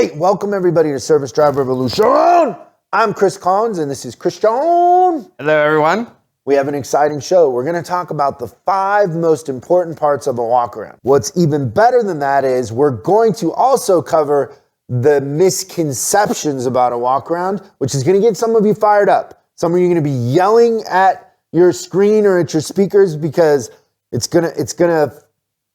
Hey, welcome everybody to Service Drive Revolution. I'm Chris Collins and this is Christian. Hello, everyone. We have an exciting show. We're going to talk about the 5 most important parts of a walk around. What's even better than that is we're going to also cover the misconceptions about a walk around, which is going to get some of you fired up. Some of you are going to be yelling at your screen or at your speakers because it's going to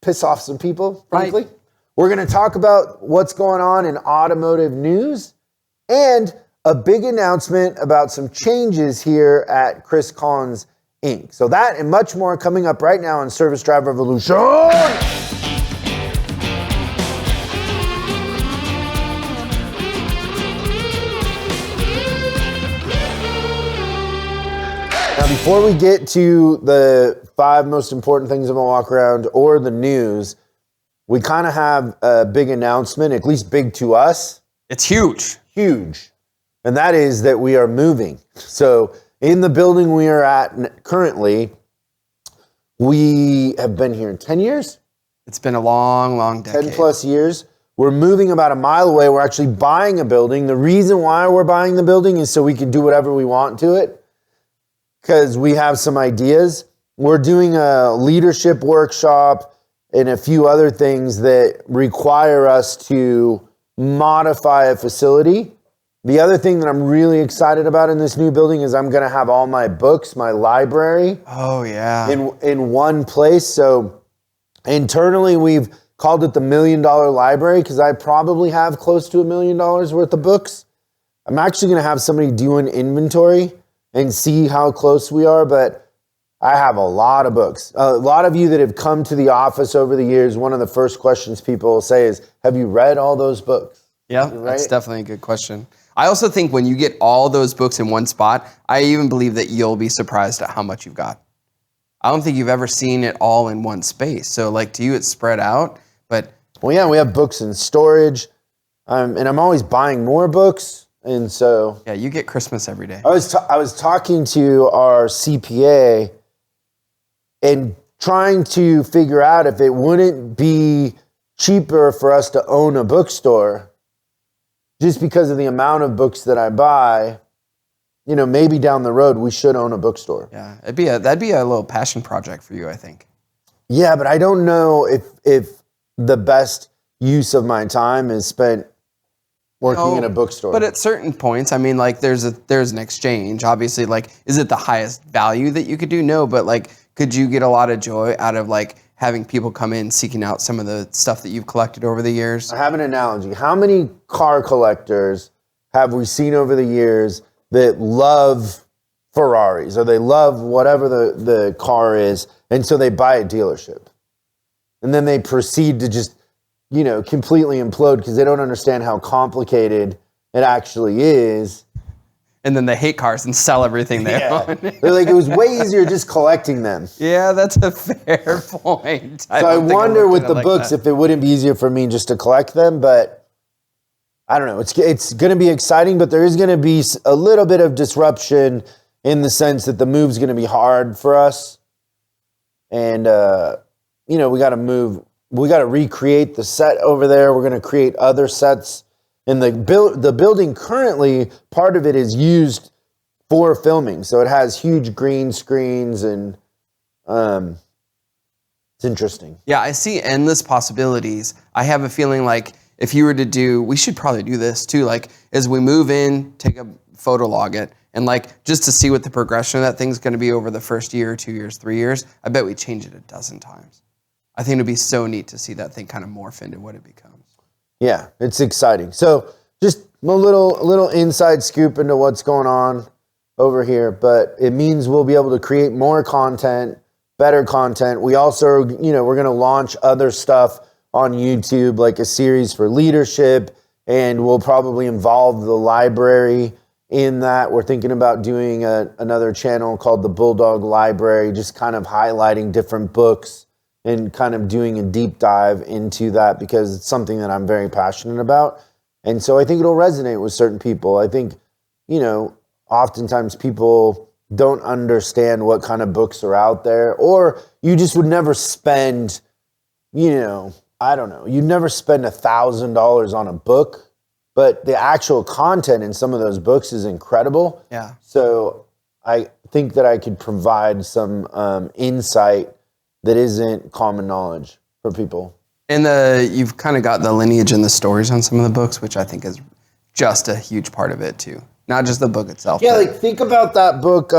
piss off some people, frankly. Right. We're going to talk about what's going on in automotive news and a big announcement about some changes here at Chris Collins, Inc. So that and much more coming up right now on Service Drive Revolution. Now, before we get to the 5 most important things of a walk around or the news, we kind of have a big announcement, at least big to us. It's huge. Huge. And that is that we are moving. So in the building we are at currently, we have been here 10 years? It's been a long, long decade. 10 plus years. We're moving about a mile away. We're actually buying a building. The reason why we're buying the building is so we can do whatever we want to it, because we have some ideas. We're doing a leadership workshop and a few other things that require us to modify a facility. The other thing that I'm really excited about in this new building is I'm going to have all my books, my library. Oh, yeah. In one place. So internally, we've called it the $1 million library because I probably have close to $1 million worth of books. I'm actually going to have somebody do an inventory and see how close we are, but I have a lot of books. A lot of you that have come to the office over the years, one of the first questions people will say is, have you read all those books? Yeah, right? That's definitely a good question. I also think when you get all those books in one spot, I even believe that you'll be surprised at how much you've got. I don't think you've ever seen it all in one space. So like to you, it's spread out, but... Well, yeah, we have books in storage, and I'm always buying more books. And so... Yeah, you get Christmas every day. I was talking to our CPA and trying to figure out if it wouldn't be cheaper for us to own a bookstore just because of the amount of books that I buy. You know, maybe down the road we should own a bookstore. Yeah, that'd be a little passion project for you, I think. Yeah, but I don't know if the best use of my time is spent working in a bookstore. But at certain points, I mean, like there's an exchange. Obviously, like, is it the highest value that you could do? No, but like, could you get a lot of joy out of like having people come in seeking out some of the stuff that you've collected over the years? I have an analogy. How many car collectors have we seen over the years that love Ferraris or they love whatever the car is, and so they buy a dealership? And then they proceed to just, you know, completely implode because they don't understand how complicated it actually is. And then they hate cars and sell everything they own. They're like, it was way easier just collecting them. Yeah, that's a fair point. So I wonder with the books if it wouldn't be easier for me just to collect them, but I don't know. It's going to be exciting, but there is going to be a little bit of disruption in the sense that the move's going to be hard for us. And, you know, we got to move. We got to recreate the set over there. We're going to create other sets. And the building currently, part of it is used for filming. So it has huge green screens and it's interesting. Yeah, I see endless possibilities. I have a feeling like if you were to do, we should probably do this too, like as we move in, take a photo log it, and like just to see what the progression of that thing's going to be over the first year, 2 years, 3 years, I bet we change it a dozen times. I think it'd be so neat to see that thing kind of morph into what it becomes. Yeah, it's exciting. So just a little inside scoop into what's going on over here, but it means we'll be able to create more content, better content. We also, you know, we're going to launch other stuff on YouTube, like a series for leadership, and we'll probably involve the library in that. We're thinking about doing another channel called the Bulldog Library, just kind of highlighting different books and kind of doing a deep dive into that because it's something that I'm very passionate about. And so I think it'll resonate with certain people. I think, you know, oftentimes people don't understand what kind of books are out there, or you just would never spend, you know, I don't know, you'd never spend $1,000 on a book. but the actual content in some of those books is incredible. Yeah. So I think that I could provide some insight that isn't common knowledge for people. And you've kind of got the lineage and the stories on some of the books, which I think is just a huge part of it too. Not just the book itself. Yeah, like think about that book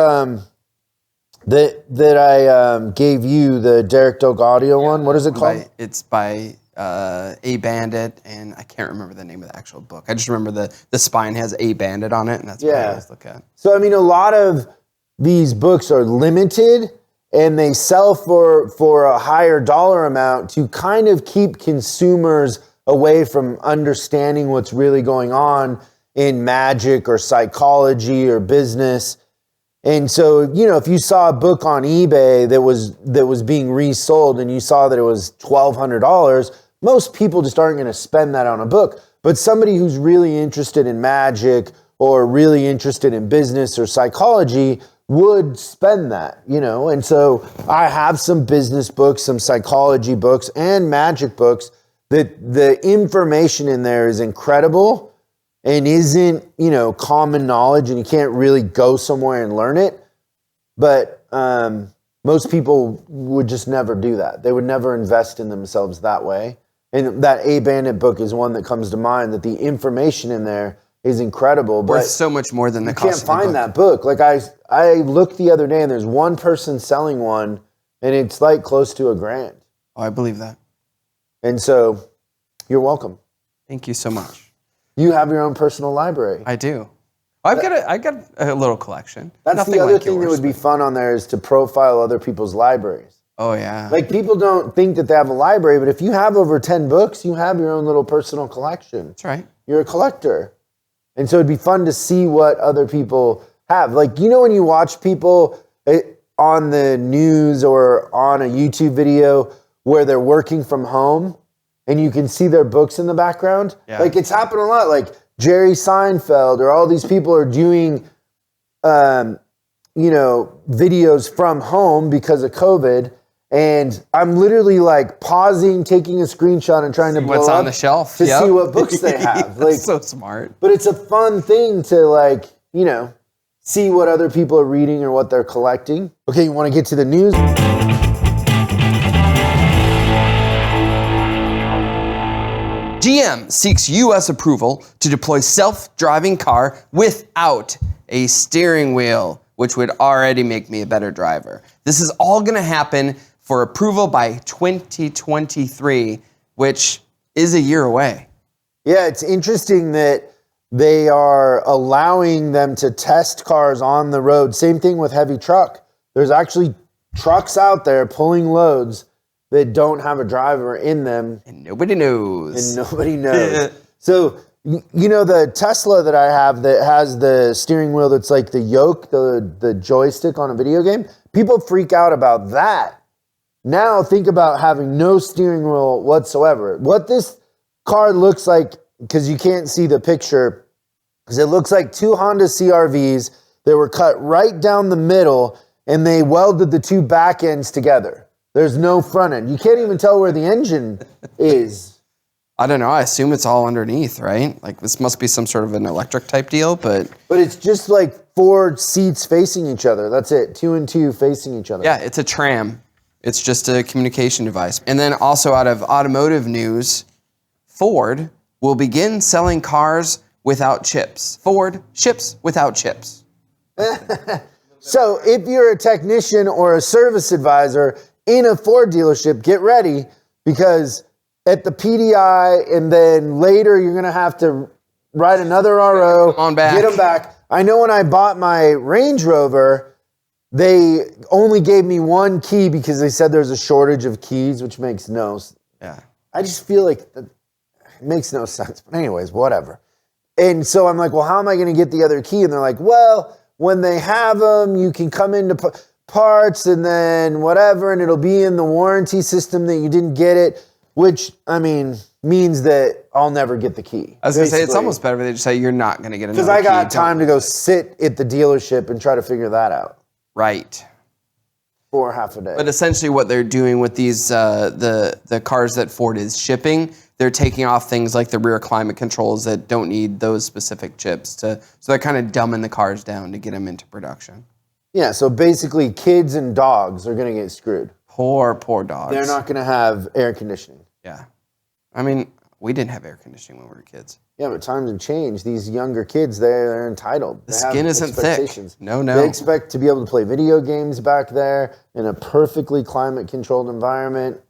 that I gave you, the Derek Delgadio one. What is it called? It's by A Bandit, and I can't remember the name of the actual book. I just remember the spine has A Bandit on it, and that's what I always look at. So, I mean, a lot of these books are limited, and they sell for a higher dollar amount to kind of keep consumers away from understanding what's really going on in magic or psychology or business. And so, you know, if you saw a book on eBay that was being resold and you saw that it was $1,200, most people just aren't going to spend that on a book. But somebody who's really interested in magic or really interested in business or psychology would spend that, you know. And so I have some business books, some psychology books, and magic books that the information in there is incredible and isn't, you know, common knowledge, and you can't really go somewhere and learn it. But most people would just never do that. They would never invest in themselves that way. And that A Bandit book is one that comes to mind, that the information in there is incredible. Worth so much more than the cost of the book. You can't find that book. Like I looked the other day and there's one person selling one and it's like close to $1,000. Oh, I believe that. And so you're welcome. Thank you so much. You have your own personal library. I do. I got a little collection. That's Nothing the other like thing yours, that would be fun on there is to profile other people's libraries. Oh, yeah. Like people don't think that they have a library, but if you have over 10 books, you have your own little personal collection. That's right. You're a collector. And so it'd be fun to see what other people have. Like, you know, when you watch people on the news or on a YouTube video where they're working from home and you can see their books in the background? Yeah. Like, it's happened a lot. Like, Jerry Seinfeld or all these people are doing, you know, videos from home because of COVID. And I'm literally like pausing, taking a screenshot and trying to blow what's up on the shelf to see what books they have. Like, so smart. But it's a fun thing to, like, you know, see what other people are reading or what they're collecting. Okay, you want to get to the news? GM seeks U.S. approval to deploy self-driving car without a steering wheel, which would already make me a better driver. This is all going to happen for approval by 2023, which is a year away. Yeah, it's interesting that they are allowing them to test cars on the road. Same thing with heavy truck. There's actually trucks out there pulling loads that don't have a driver in them. And nobody knows. So, you know, the Tesla that I have that has the steering wheel that's like the yoke, the joystick on a video game, people freak out about that. Now think about having no steering wheel whatsoever. What this car looks like, because you can't see the picture, because it looks like two Honda CR-Vs that were cut right down the middle and they welded the two back ends together. There's no front end. You can't even tell where the engine is. I don't know. I assume it's all underneath, right? Like this must be some sort of an electric type deal, but it's just like 4 seats facing each other. That's it. 2 and 2 facing each other. Yeah, it's a tram. It's just a communication device. And then also out of automotive news, Ford will begin selling cars without chips. Ford ships without chips. So if you're a technician or a service advisor in a Ford dealership, get ready, because at the PDI and then later you're going to have to write another RO, get them back. I know when I bought my Range Rover, they only gave me 1 key because they said there's a shortage of keys, which makes no sense. Yeah. I just feel like it makes no sense. But anyways, whatever. And so I'm like, well, how am I going to get the other key? And they're like, well, when they have them, you can come into parts and then whatever, and it'll be in the warranty system that you didn't get it, which, I mean, means that I'll never get the key. I was going to say, it's almost better if they just say you're not going to get another key. Because I got time to go sit at the dealership and try to figure that out. Right. For half a day. But essentially what they're doing with these, the cars that Ford is shipping, they're taking off things like the rear climate controls that don't need those specific chips so they're kind of dumbing the cars down to get them into production. Yeah, so basically kids and dogs are going to get screwed. Poor dogs. They're not going to have air conditioning. Yeah. I mean, we didn't have air conditioning when we were kids. Yeah, but times have changed. These younger kids, they're entitled. The skin isn't thick. No. They expect to be able to play video games back there in a perfectly climate-controlled environment.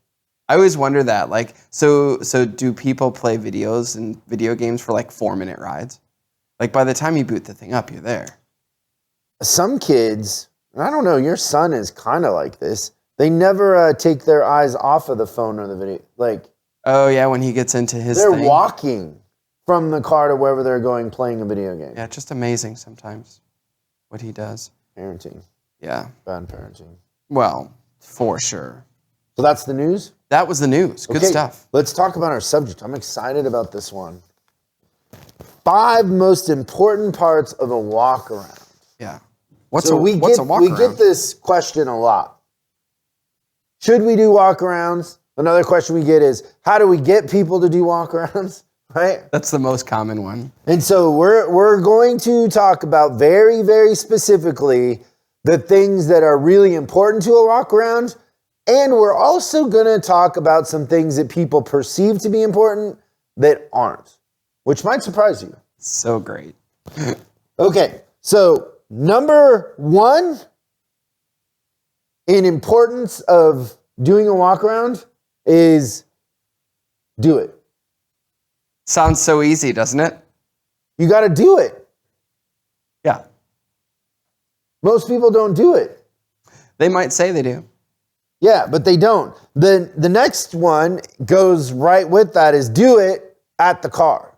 I always wonder that. Like, so do people play video games for like 4-minute rides? Like, by the time you boot the thing up, you're there. Some kids, I don't know, your son is kind of like this. They never take their eyes off of the phone or the video. Like, oh yeah, when he gets into his they're thing. walking from the car to wherever they're going playing a video game. Yeah, just amazing sometimes what he does. Parenting. Yeah. Bad parenting. Well, for sure. So that's the news? That was the news. Good stuff. Let's talk about our subject. I'm excited about this one. 5 most important parts of a walk around. Yeah. What's we a walk We around? get this question a lot. Should we do walk arounds? Another question we get is, how do we get people to do walk arounds? Right? That's the most common one. And so we're going to talk about very, very specifically the things that are really important to a walk around. And we're also going to talk about some things that people perceive to be important that aren't, which might surprise you. So great. Okay, so number 1 in importance of doing a walk around is do it. Sounds so easy, doesn't it? You got to do it. Yeah. Most people don't do it. They might say they do. Yeah, but they don't. The next one goes right with that is do it at the car.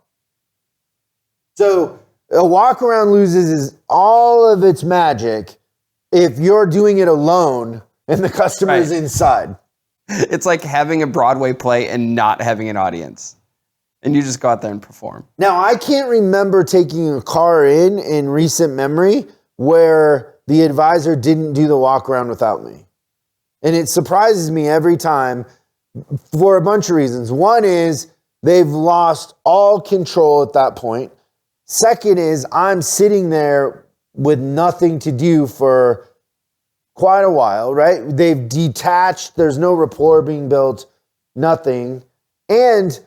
So a walk around loses all of its magic if you're doing it alone and the customer is inside. It's like having a Broadway play and not having an audience. And you just go out there and perform. Now, I can't remember taking a car in recent memory where the advisor didn't do the walk around without me. And it surprises me every time for a bunch of reasons. One is they've lost all control at that point. Second is I'm sitting there with nothing to do for quite a while, right? They've detached. There's no rapport being built, nothing. And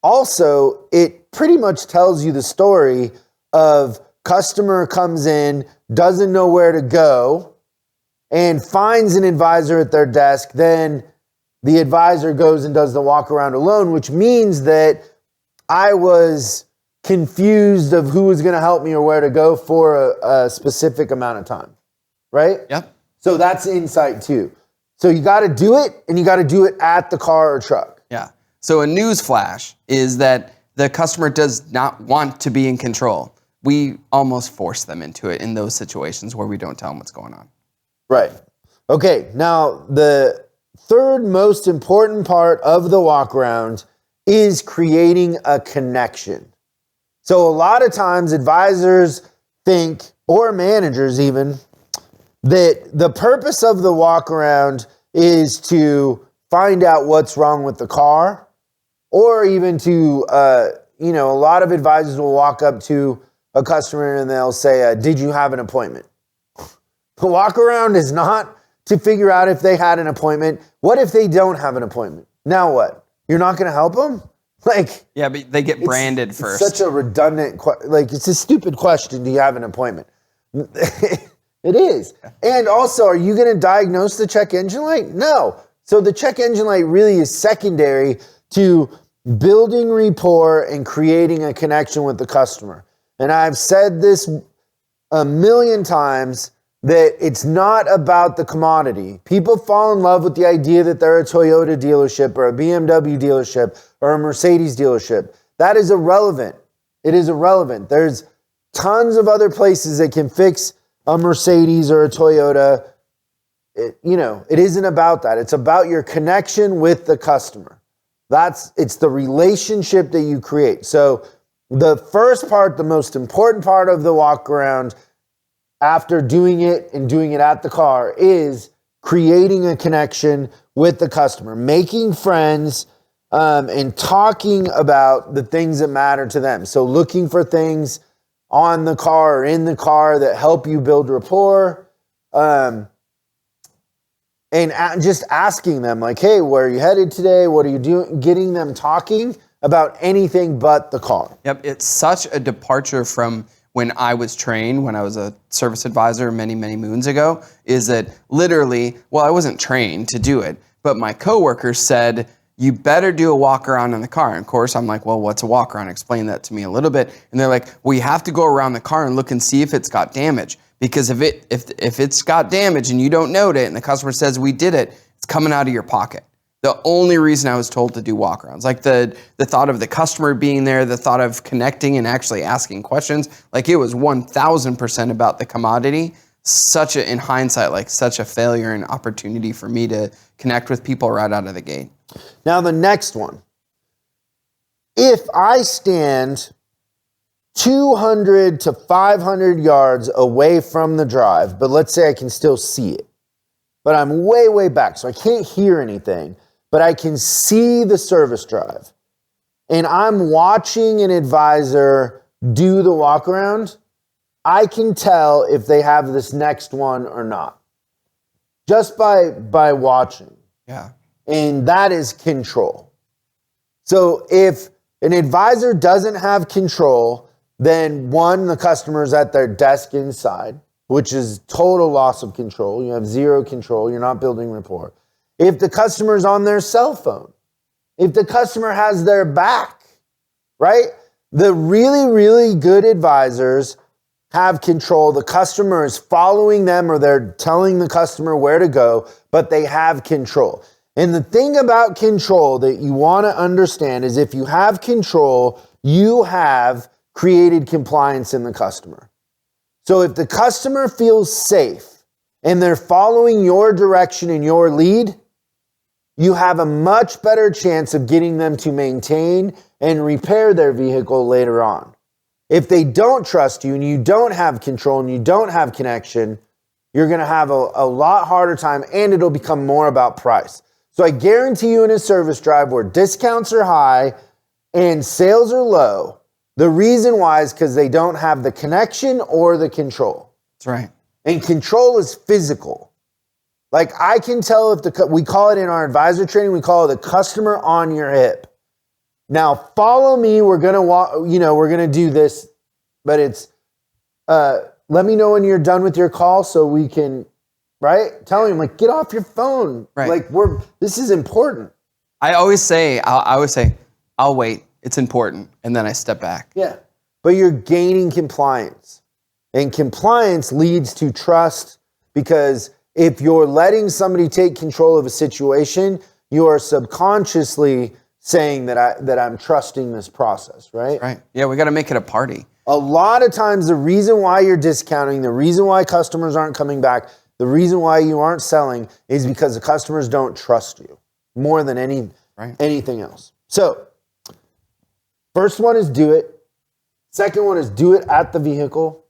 also, it pretty much tells you the story of customer comes in, doesn't know where to go, and finds an advisor at their desk. Then the advisor goes and does the walk around alone, which means that I was confused of who was going to help me or where to go for a specific amount of time, right? Yep. So that's insight too. So you got to do it, and you got to do it at the car or truck. Yeah. So a news flash is that the customer does not want to be in control. We almost force them into it in those situations where we don't tell them what's going on. Right. Okay. Now, the third most important part of the walk around is creating a connection. So a lot of times advisors think, or managers even, that the purpose of the walk around is to find out what's wrong with the car, or even to, a lot of advisors will walk up to a customer and they'll say, did you have an appointment? The walk around is not to figure out if they had an appointment. What if they don't have an appointment? Now what? You're not going to help them? Yeah, but they get branded first. It's such a redundant, it's a stupid question. Do you have an appointment? It is. And also, are you going to diagnose the check engine light? No. So the check engine light really is secondary to building rapport and creating a connection with the customer. And I've said this a million times that it's not about the commodity. People fall in love with the idea that they're a Toyota dealership or a BMW dealership or a Mercedes dealership. That is irrelevant. It is irrelevant. There's tons of other places that can fix a Mercedes or a Toyota. It isn't about that. It's about your connection with the customer. It's the relationship that you create. So the first part, the most important part of the walk around after doing it and doing it at the car is creating a connection with the customer, making friends, and talking about the things that matter to them. So looking for things on the car or in the car that help you build rapport, and just asking them like, hey, where are you headed today? What are you doing? Getting them talking about anything but the car. Yep, it's such a departure from when I was trained, when I was a service advisor many, many moons ago, is that literally, well, I wasn't trained to do it, but my coworkers said, you better do a walk around in the car. And of course, I'm like, well, what's a walk around? Explain that to me a little bit. And they're like, well, you have to go around the car and look and see if it's got damage. Because if it's got damage and you don't note it and the customer says we did it, it's coming out of your pocket. The only reason I was told to do walk-arounds, like the thought of the customer being there, the thought of connecting and actually asking questions, like it was 1000% about the commodity. In hindsight, like such a failure and opportunity for me to connect with people right out of the gate. Now the next one, if I stand 200 to 500 yards away from the drive, but let's say I can still see it, but I'm way, way back, so I can't hear anything, but I can see the service drive, and I'm watching an advisor do the walk around, I can tell if they have this next one or not, just by watching. Yeah. And that is control. So if an advisor doesn't have control, then one, the customer's at their desk inside, which is total loss of control. You have zero control. You're not building rapport. If the customer's on their cell phone, if the customer has their back, right? The really, really good advisors have control. The customer is following them or they're telling the customer where to go, but they have control. And the thing about control that you want to understand is if you have control, you have created compliance in the customer. So if the customer feels safe and they're following your direction and your lead, you have a much better chance of getting them to maintain and repair their vehicle later on. If they don't trust you and you don't have control and you don't have connection, you're going to have a lot harder time and it'll become more about price. So I guarantee you in a service drive where discounts are high and sales are low, the reason why is because they don't have the connection or the control. That's right. And control is physical. Like I can tell if we call it in our advisor training, we call it the customer on your hip. Now follow me, we're going to do this, but it's, let me know when you're done with your call so we can, right? Tell him like, get off your phone. Right. Like this is important. I always say, I'll wait. It's important. And then I step back. Yeah. But you're gaining compliance. And compliance leads to trust because if you're letting somebody take control of a situation, you are subconsciously saying that I'm trusting this process, right? Right. Yeah, we got to make it a party. A lot of times the reason why you're discounting, the reason why customers aren't coming back, the reason why you aren't selling is because the customers don't trust you more than anything else. So, first one is do it. Second one is do it at the vehicle.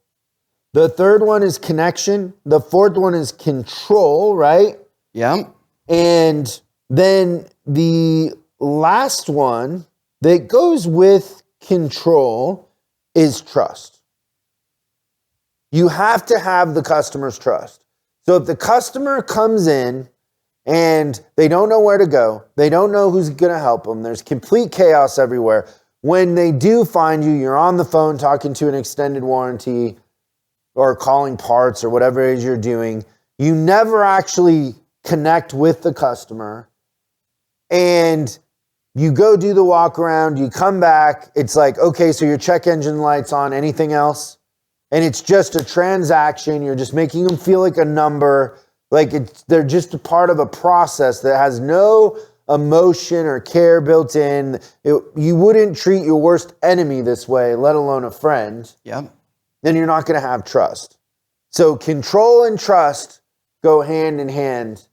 The third one is connection. The fourth one is control, right? Yeah. And then the last one that goes with control is trust. You have to have the customer's trust. So if the customer comes in and they don't know where to go, they don't know who's going to help them, there's complete chaos everywhere. When they do find you, you're on the phone talking to an extended warranty or calling parts or whatever it is you're doing, you never actually connect with the customer and you go do the walk around, you come back, it's like, okay, so your check engine light's on, anything else? And it's just a transaction, you're just making them feel like a number, like they're just a part of a process that has no emotion or care built in. You wouldn't treat your worst enemy this way, let alone a friend. Yep. Then you're not going to have trust. So control and trust go hand in hand.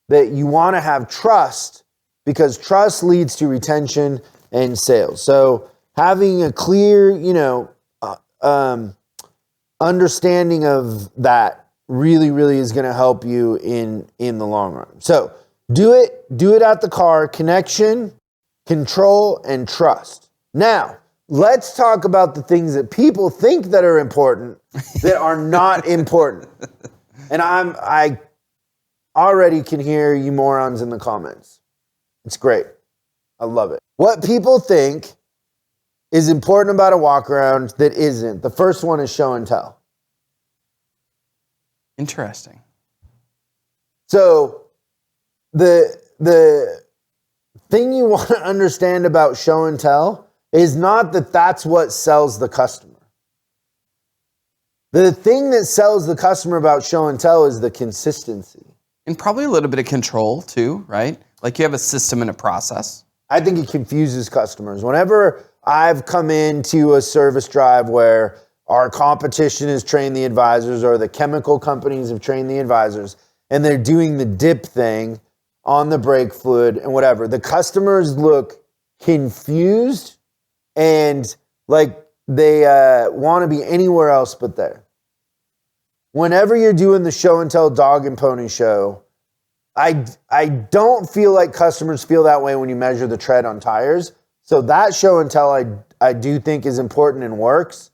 That you want to have trust because trust leads to retention and sales. So having a clear, understanding of that really, really is going to help you in the long run. So do it at the car. Connection, control, and trust. Now, let's talk about the things that people think that are important that are not important. And I already can hear you morons in the comments. It's great. I love it. What people think is important about a walk around that isn't. The first one is show and tell. Interesting. So the thing you want to understand about show and tell is not that that's what sells the customer. The thing that sells the customer about show and tell is the consistency. And probably a little bit of control too, right? Like you have a system and a process. I think it confuses customers. Whenever I've come into a service drive where our competition has trained the advisors or the chemical companies have trained the advisors and they're doing the dip thing on the brake fluid and whatever, the customers look confused and like they want to be anywhere else but there. Whenever you're doing the show and tell dog and pony show, I don't feel like customers feel that way when you measure the tread on tires. So that show and tell I do think is important and works.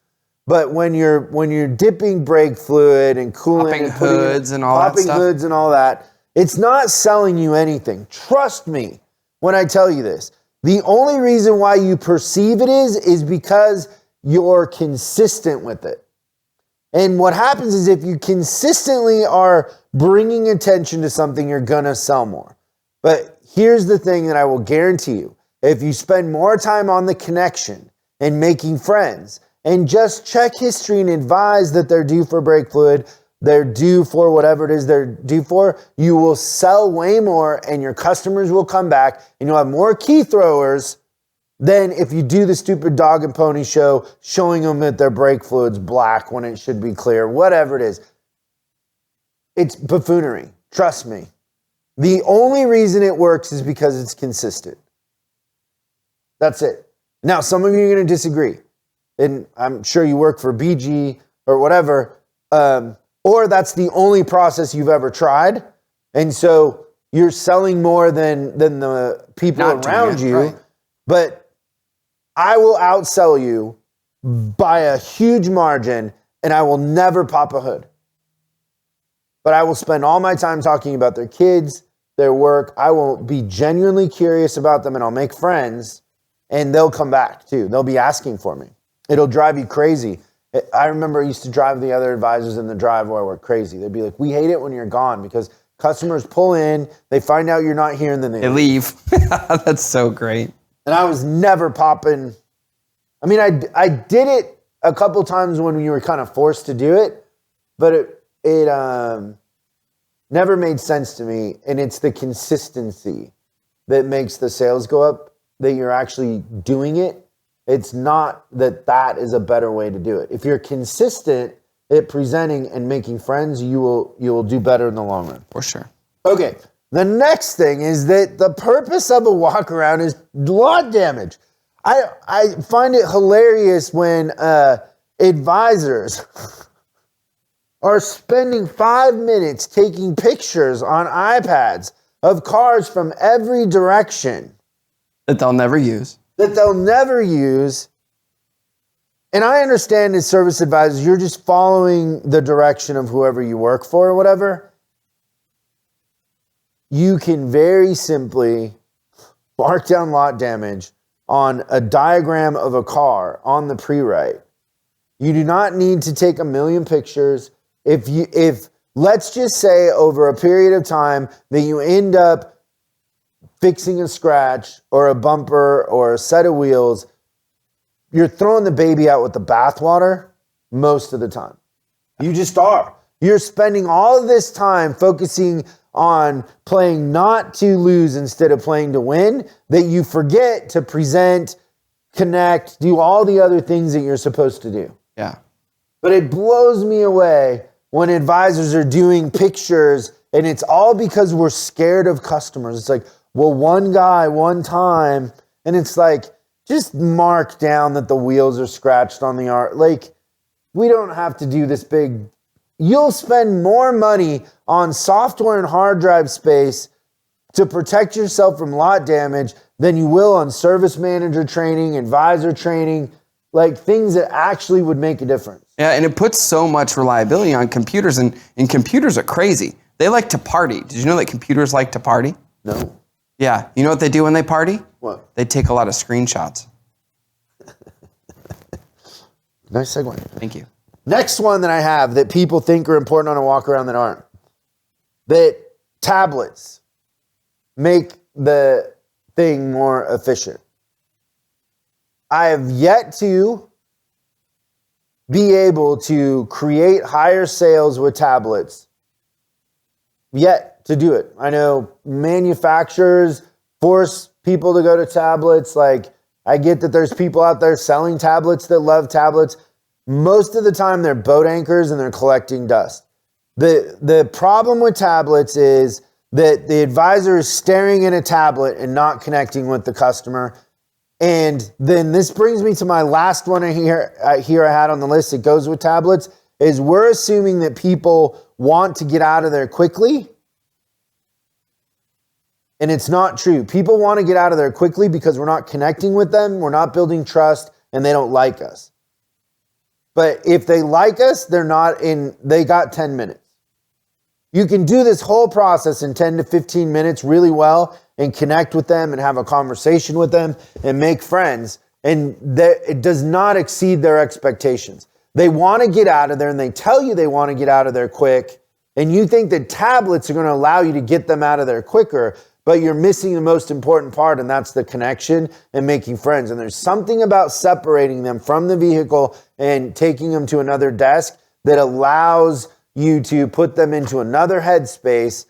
But when you're dipping brake fluid and coolant Popping and hoods and all that popping stuff. hoods and all that, it's not selling you anything. Trust me when I tell you this. The only reason why you perceive it is because you're consistent with it. And what happens is if you consistently are bringing attention to something, you're going to sell more. But here's the thing that I will guarantee you. If you spend more time on the connection and making friends and just check history and advise that they're due for brake fluid, they're due for whatever it is they're due for, you will sell way more and your customers will come back and you'll have more key throwers than if you do the stupid dog and pony show showing them that their brake fluid's black when it should be clear, whatever it is. It's buffoonery. Trust me. The only reason it works is because it's consistent. That's it. Now, some of you are going to disagree. And I'm sure you work for BG or whatever. Or that's the only process you've ever tried. And so you're selling more than the people Not doing around it, you. right. But I will outsell you by a huge margin and I will never pop a hood. But I will spend all my time talking about their kids, their work. I will be genuinely curious about them and I'll make friends and they'll come back too. They'll be asking for me. It'll drive you crazy. I remember I used to drive the other advisors in the driveway were crazy. They'd be like, we hate it when you're gone because customers pull in, they find out you're not here and then they leave. That's so great. And I was never popping. I mean, I did it a couple times when you were kind of forced to do it, but it never made sense to me. And it's the consistency that makes the sales go up, that you're actually doing it. It's not that is a better way to do it. If you're consistent at presenting and making friends, you will do better in the long run. For sure. Okay. The next thing is that the purpose of a walk around is lot damage. I find it hilarious when advisors are spending 5 minutes taking pictures on iPads of cars from every direction That they'll never use. And I understand as service advisors, you're just following the direction of whoever you work for or whatever. You can very simply mark down lot damage on a diagram of a car on the pre-write. You do not need to take a million pictures. If let's just say over a period of time that you end up fixing a scratch or a bumper or a set of wheels, you're throwing the baby out with the bathwater most of the time. You just are. You're spending all of this time focusing on playing not to lose instead of playing to win, that you forget to present, connect, do all the other things that you're supposed to do. Yeah. But it blows me away when advisors are doing pictures and it's all because we're scared of customers. It's like, well, one guy, one time, and it's like, just mark down that the wheels are scratched on the art. Like, we don't have to do this big. You'll spend more money on software and hard drive space to protect yourself from lot damage than you will on service manager training, advisor training, like things that actually would make a difference. Yeah, and it puts so much reliability on computers, and computers are crazy. They like to party. Did you know that computers like to party? No. Yeah. You know what they do when they party? What? They take a lot of screenshots. Nice segue. Thank you. Next one that I have that people think are important on a walk around that aren't. That tablets make the thing more efficient. I have yet to be able to create higher sales with tablets. Yet to do it. I know manufacturers force people to go to tablets. Like, I get that there's people out there selling tablets that love tablets. Most of the time they're boat anchors and they're collecting dust. The problem with tablets is that the advisor is staring at a tablet and not connecting with the customer. And then this brings me to my last one here I had on the list that goes with tablets, is we're assuming that people want to get out of there quickly. And it's not true. People want to get out of there quickly because we're not connecting with them, we're not building trust, and they don't like us. But if they like us, they got 10 minutes. You can do this whole process in 10 to 15 minutes really well and connect with them and have a conversation with them and make friends. And it does not exceed their expectations. They want to get out of there and they tell you they want to get out of there quick. And you think that tablets are going to allow you to get them out of there quicker, but you're missing the most important part, and that's the connection and making friends. And there's something about separating them from the vehicle and taking them to another desk that allows you to put them into another headspace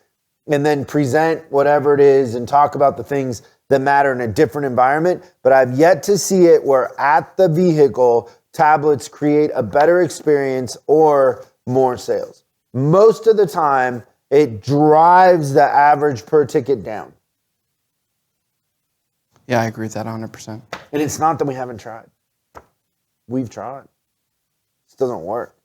and then present whatever it is and talk about the things that matter in a different environment. But I've yet to see it where at the vehicle, tablets create a better experience or more sales. Most of the time, it drives the average per ticket down. Yeah, I agree with that 100%. And it's not that we haven't tried. We've tried. It doesn't work.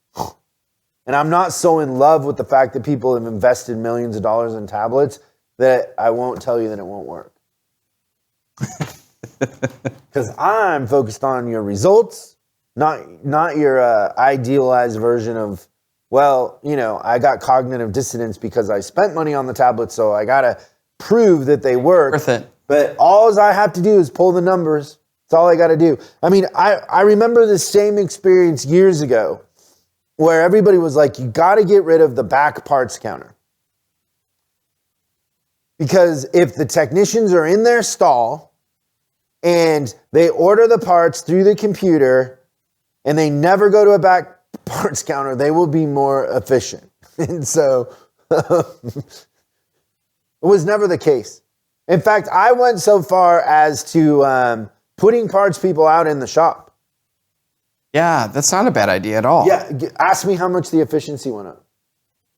And I'm not so in love with the fact that people have invested millions of dollars in tablets that I won't tell you that it won't work. Because I'm focused on your results, not your idealized version of, well, I got cognitive dissonance because I spent money on the tablet, so I got to prove that they work. Worth it. But all I have to do is pull the numbers. That's all I got to do. I mean, I remember the same experience years ago where everybody was like, you got to get rid of the back parts counter. Because if the technicians are in their stall and they order the parts through the computer and they never go to a back parts counter, they will be more efficient. And so it was never the case. In fact, I went so far as to putting parts people out in the shop. Yeah, that's not a bad idea at all. Yeah, ask me how much the efficiency went up.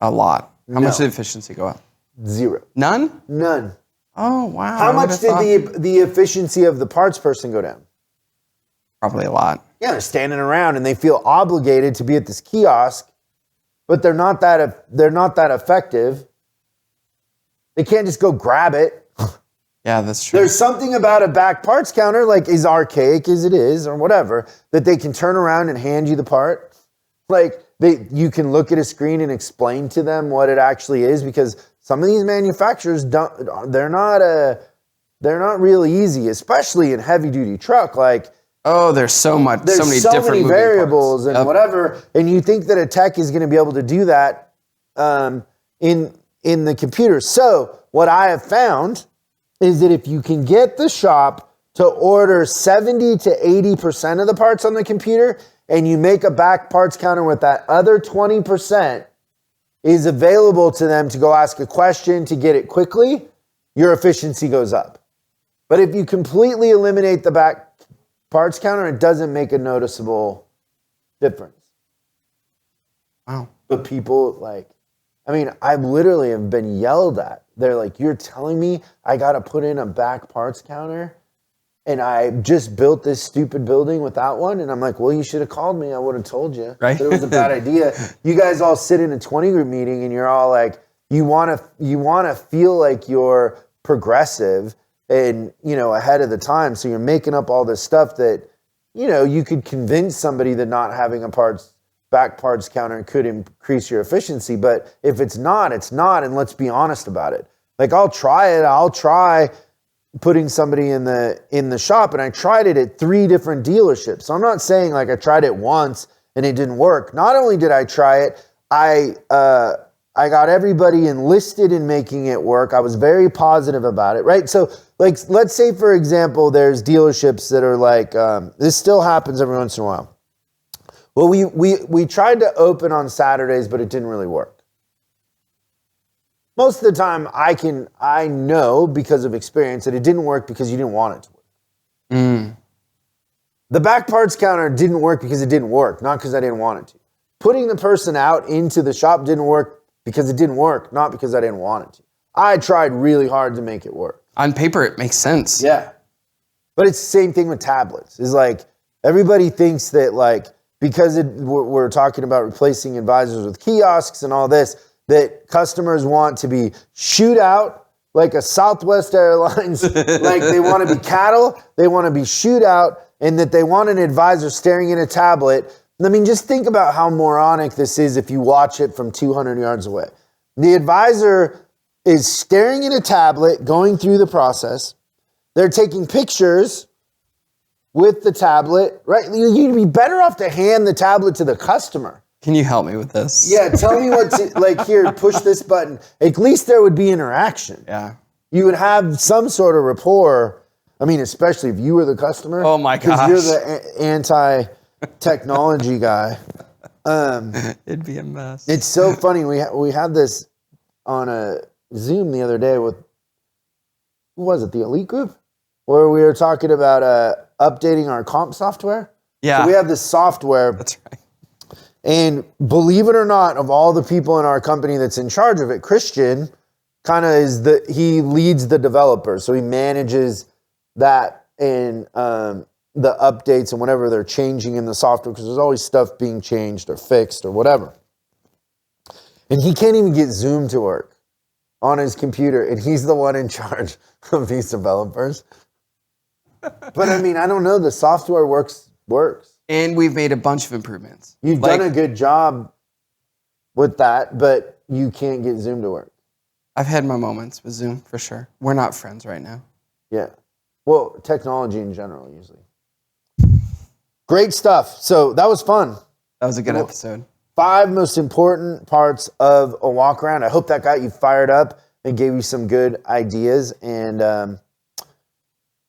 A lot. How No. much did the efficiency go up? 0. None? None. Oh, wow. How I much would've did thought the efficiency of the parts person go down? Probably a lot. Yeah, they're standing around and they feel obligated to be at this kiosk, but they're not that effective. They can't just go grab it. Yeah, that's true. There's something about a back parts counter, like as archaic as it is or whatever, that they can turn around and hand you the part. Like you can look at a screen and explain to them what it actually is, because some of these manufacturers they're not really easy, especially in heavy duty truck. Like, oh, there's so many different moving variables parts. and whatever. And you think that a tech is going to be able to do that in the computer. So what I have found is that if you can get the shop to order 70 to 80% of the parts on the computer, and you make a back parts counter with that other 20% is available to them to go ask a question to get it quickly, your efficiency goes up. But if you completely eliminate the back parts counter, it doesn't make a noticeable difference. Wow. But people I literally have been yelled at. They're like, you're telling me I got to put in a back parts counter and I just built this stupid building without one? And I'm like, well, you should have called me. I would have told you. Right. That it was a bad idea. You guys all sit in a 20 group meeting and you're all like, you want to feel like you're progressive and, ahead of the time. So you're making up all this stuff that, you could convince somebody that not having a back parts counter could increase your efficiency. But if it's not, it's not. And let's be honest about it. Like, I'll try it. I'll try putting somebody in the shop, and I tried it at 3 different dealerships. So I'm not saying like I tried it once and it didn't work. Not only did I try it, I got everybody enlisted in making it work. I was very positive about it, right? So like, let's say for example, there's dealerships that are like, this still happens every once in a while. Well, we tried to open on Saturdays, but it didn't really work. Most of the time I know because of experience that it didn't work because you didn't want it to work. The back parts counter didn't work because it didn't work, not because I didn't want it to. Putting the person out into the shop didn't work because it didn't work, not because I didn't want it to. I tried really hard to make it work. On paper, it makes sense. Yeah. But it's the same thing with tablets. It's like, everybody thinks that like, because we're talking about replacing advisors with kiosks and all this, that customers want to be shoot out like a Southwest Airlines, like they want to be cattle, they want to be shoot out, and that they want an advisor staring at a tablet. I mean, just think about how moronic this is if you watch it from 200 yards away. The advisor is staring at a tablet, going through the process. They're taking pictures with the tablet, right? You'd be better off to hand the tablet to the customer. Can you help me with this? Yeah, tell me what to, like, here, push this button. At least there would be interaction. Yeah. You would have some sort of rapport. I mean, especially if you were the customer. Oh my gosh. Because you're the anti-technology guy. It'd be a mess. It's so funny. We had this on a Zoom the other day with, who was it, the Elite Group? Where we were talking about updating our comp software. Yeah. So we have this software. That's right. And believe it or not, of all the people in our company that's in charge of it, Christian kind of he leads the developers. So he manages that and the updates and whatever they're changing in the software, because there's always stuff being changed or fixed or whatever. And he can't even get Zoom to work on his computer, and he's the one in charge of these developers. But I mean, I don't know, the software works. And we've made a bunch of improvements. You've done a good job with that, but you can't get Zoom to work. I've had my moments with Zoom, for sure. We're not friends right now. Yeah. Well, technology in general, usually. Great stuff. So that was fun. That was a good episode. 5 most important parts of a walk around. I hope that got you fired up and gave you some good ideas. And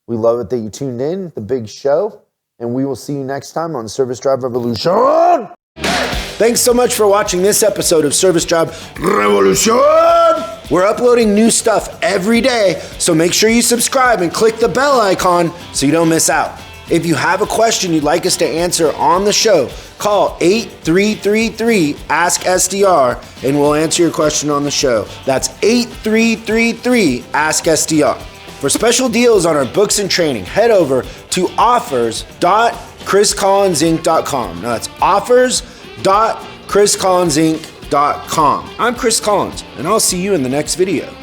we love it that you tuned in, the big show. And we will see you next time on Service Drive Revolution. Thanks so much for watching this episode of Service Drive Revolution. We're uploading new stuff every day, so make sure you subscribe and click the bell icon so you don't miss out. If you have a question you'd like us to answer on the show, call 8333-ASK-SDR and we'll answer your question on the show. That's 8333-ASK-SDR. For special deals on our books and training, head over to offers.chriscollinsinc.com. Now that's offers.chriscollinsinc.com. I'm Chris Collins, and I'll see you in the next video.